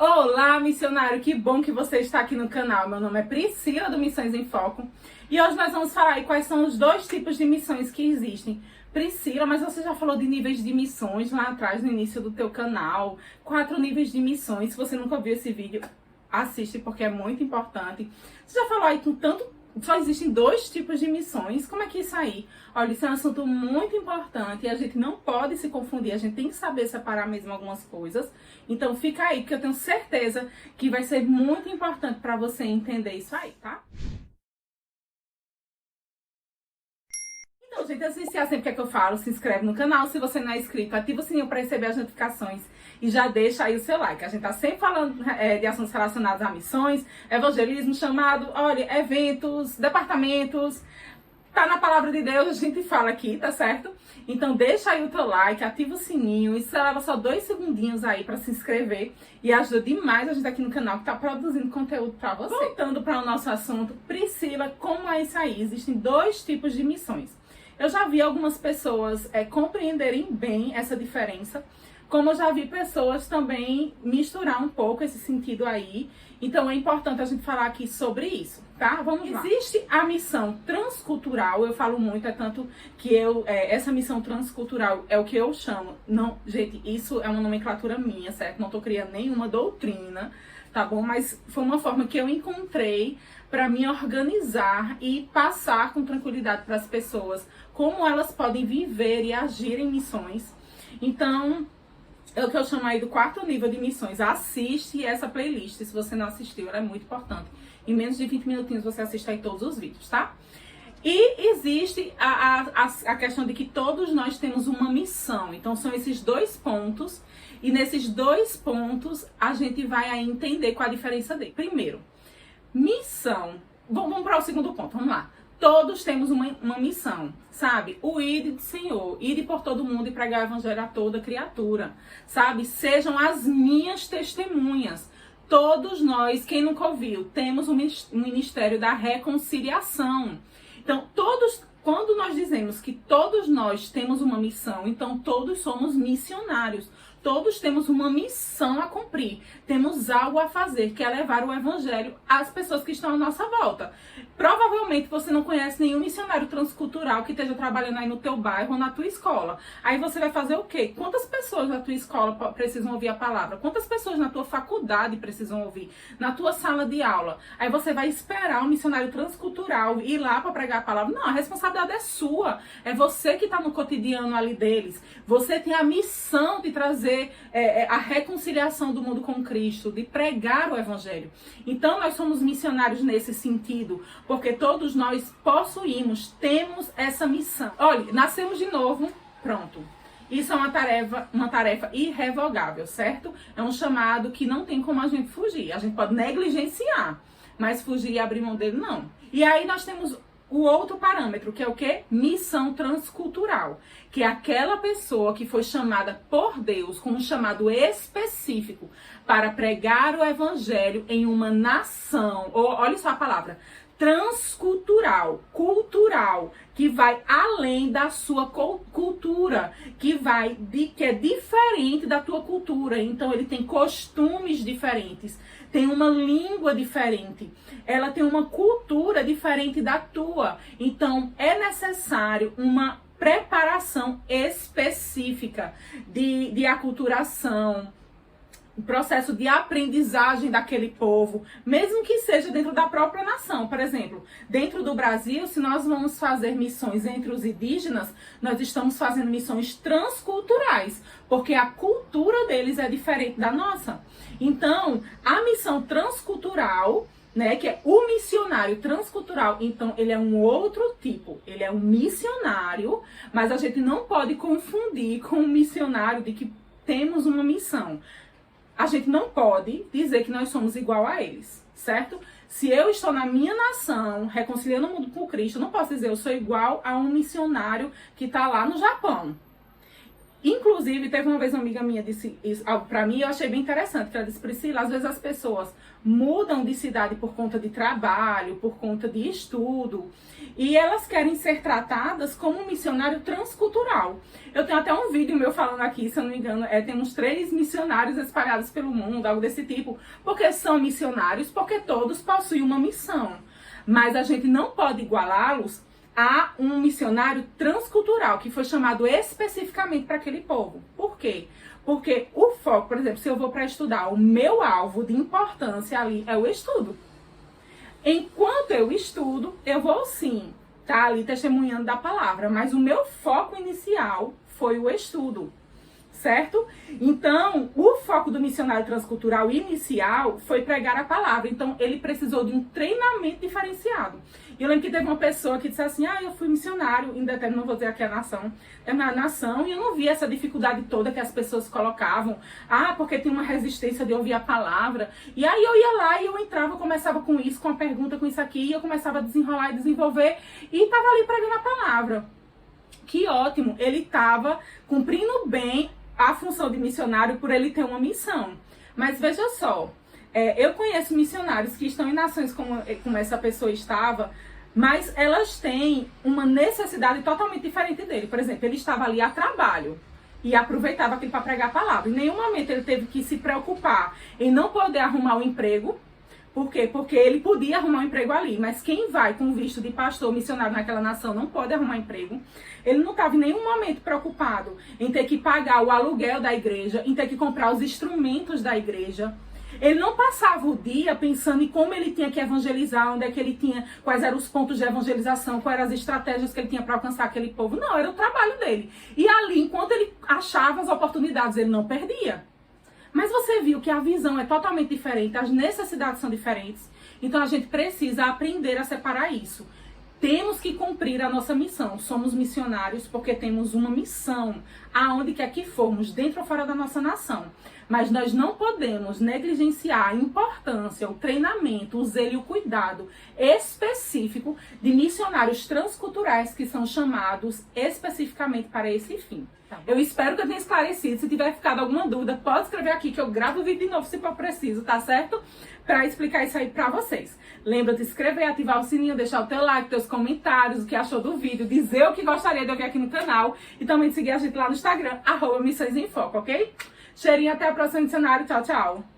Olá, missionário! Que bom que você está aqui no canal. Meu nome é Priscila, do Missões em Foco. E hoje nós vamos falar aí quais são os dois tipos de missões que existem. Priscila, mas você já falou de níveis de missões lá atrás, no início do teu canal. 4 níveis de missões. Se você nunca viu esse vídeo, assiste porque é muito importante. Você já falou aí com tanto... Só existem 2 tipos de missões. Como é que é isso aí? Olha, isso é um assunto muito importante e a gente não pode se confundir. A gente tem que saber separar mesmo algumas coisas. Então fica aí, porque eu tenho certeza que vai ser muito importante para você entender isso aí, tá? Então, gente, antes de iniciar, sempre que eu falo, se inscreve no canal. Se você não é inscrito, ativa o sininho para receber as notificações e já deixa aí o seu like. A gente tá sempre falando de assuntos relacionados a missões, evangelismo, chamado, olha, eventos, departamentos. Tá na palavra de Deus, a gente fala aqui, tá certo? Então deixa aí o teu like, ativa o sininho. Isso leva só 2 segundinhos aí pra se inscrever e ajuda demais a gente aqui no canal que tá produzindo conteúdo pra você. Voltando para o nosso assunto, Priscila, como é isso aí? Existem 2 tipos de missões. Eu já vi algumas pessoas compreenderem bem essa diferença, como eu já vi pessoas também misturar um pouco esse sentido aí. Então é importante a gente falar aqui sobre isso, tá? Vamos lá. Existe a missão transcultural, eu falo muito, é tanto que essa missão transcultural é o que eu chamo. Não, gente, isso é uma nomenclatura minha, certo? Não tô criando nenhuma doutrina, tá bom? Mas foi uma forma que eu encontrei para me organizar e passar com tranquilidade para as pessoas como elas podem viver e agir em missões. Então, é o que eu chamo aí do 4º nível de missões. Assiste essa playlist, se você não assistiu, ela é muito importante. Em menos de 20 minutinhos você assiste aí todos os vídeos, tá? E existe a questão de que todos nós temos uma missão. Então são esses 2 pontos. E nesses 2 pontos a gente vai aí entender qual a diferença dele. Primeiro, missão. Vamos para o segundo ponto, vamos lá. Todos temos uma missão, sabe? O ide do Senhor, ide por todo mundo e pregar o evangelho a toda criatura, sabe? Sejam as minhas testemunhas. Todos nós, quem nunca ouviu, temos um ministério da reconciliação. Então, quando nós dizemos que todos nós temos uma missão, então todos somos missionários. Todos temos uma missão a cumprir, temos algo a fazer, que é levar o evangelho às pessoas que estão à nossa volta. Provavelmente você não conhece nenhum missionário transcultural que esteja trabalhando aí no teu bairro ou na tua escola. Aí você vai fazer o quê? Quantas pessoas na tua escola precisam ouvir a palavra? Quantas pessoas na tua faculdade precisam ouvir? Na tua sala de aula? Aí você vai esperar um missionário transcultural ir lá para pregar a palavra? Não, a responsabilidade é sua. É você que está no cotidiano ali deles. Você tem a missão de trazer a reconciliação do mundo com Cristo, de pregar o evangelho. Então nós somos missionários nesse sentido, porque todos nós temos essa missão. Olha, nascemos de novo, pronto. Isso é uma tarefa irrevogável, certo? É um chamado que não tem como a gente fugir. A gente pode negligenciar, mas fugir e abrir mão dele, não. E aí nós temos o outro parâmetro, que é o quê? Missão transcultural, que é aquela pessoa que foi chamada por Deus com um chamado específico para pregar o evangelho em uma nação, ou olha só a palavra, transcultural, cultural, que vai além da sua cultura, que é diferente da tua cultura. Então ele tem costumes diferentes, tem uma língua diferente, ela tem uma cultura diferente da tua. Então é necessário uma preparação específica de aculturação, processo de aprendizagem daquele povo, mesmo que seja dentro da própria nação. Por exemplo, dentro do Brasil, se nós vamos fazer missões entre os indígenas, nós estamos fazendo missões transculturais, porque a cultura deles é diferente da nossa. Então, a missão transcultural, né, que é o missionário transcultural, então ele é um outro tipo, ele é um missionário, mas a gente não pode confundir com um missionário de que temos uma missão. A gente não pode dizer que nós somos igual a eles, certo? Se eu estou na minha nação, reconciliando o mundo com Cristo, eu não posso dizer eu sou igual a um missionário que está lá no Japão. Inclusive, teve uma vez uma amiga minha disse isso algo pra mim e eu achei bem interessante, que ela disse: Priscila, às vezes as pessoas mudam de cidade por conta de trabalho, por conta de estudo, e elas querem ser tratadas como um missionário transcultural. Eu tenho até um vídeo meu falando aqui, se eu não me engano, tem uns 3 missionários espalhados pelo mundo, algo desse tipo, porque são missionários, porque todos possuem uma missão, mas a gente não pode igualá-los a um missionário transcultural, que foi chamado especificamente para aquele povo. Por quê? Porque o foco, por exemplo, se eu vou para estudar, o meu alvo de importância ali é o estudo. Enquanto eu estudo, eu vou sim estar ali testemunhando da palavra, mas o meu foco inicial foi o estudo. Certo? Então, o foco do missionário transcultural inicial foi pregar a palavra. Então, ele precisou de um treinamento diferenciado. E eu lembro que teve uma pessoa que disse assim: eu fui missionário em determinado, não vou dizer aqui a nação, e eu não vi essa dificuldade toda que as pessoas colocavam. Porque tem uma resistência de ouvir a palavra. E aí eu ia lá e eu entrava, começava com isso, com a pergunta, com isso aqui, e eu começava a desenrolar e desenvolver, e estava ali pregando a palavra. Que ótimo! Ele estava cumprindo bem a função de missionário por ele ter uma missão. Mas veja só, eu conheço missionários que estão em nações como essa pessoa estava, mas elas têm uma necessidade totalmente diferente dele. Por exemplo, ele estava ali a trabalho e aproveitava aquilo para pregar a palavra. Em nenhum momento ele teve que se preocupar em não poder arrumar um emprego. Por quê? Porque ele podia arrumar um emprego ali, mas quem vai com visto de pastor missionário naquela nação não pode arrumar emprego. Ele não estava em nenhum momento preocupado em ter que pagar o aluguel da igreja, em ter que comprar os instrumentos da igreja. Ele não passava o dia pensando em como ele tinha que evangelizar, onde é que ele tinha, quais eram os pontos de evangelização, quais eram as estratégias que ele tinha para alcançar aquele povo. Não, era o trabalho dele. E ali, enquanto ele achava as oportunidades, ele não perdia. Mas você viu que a visão é totalmente diferente, as necessidades são diferentes. Então a gente precisa aprender a separar isso. Temos que cumprir a nossa missão. Somos missionários porque temos uma missão, aonde quer que formos, dentro ou fora da nossa nação. Mas nós não podemos negligenciar a importância, o treinamento, o zelo e o cuidado específico de missionários transculturais que são chamados especificamente para esse fim. Eu espero que eu tenha esclarecido. Se tiver ficado alguma dúvida, pode escrever aqui que eu gravo o vídeo de novo se for preciso, tá certo? Pra explicar isso aí pra vocês. Lembra de se inscrever, ativar o sininho, deixar o teu like, teus comentários, o que achou do vídeo, dizer o que gostaria de ouvir aqui no canal e também seguir a gente lá no Instagram, @Missões em Foco, ok? Cheirinho, até a próxima dicionário. Tchau, tchau!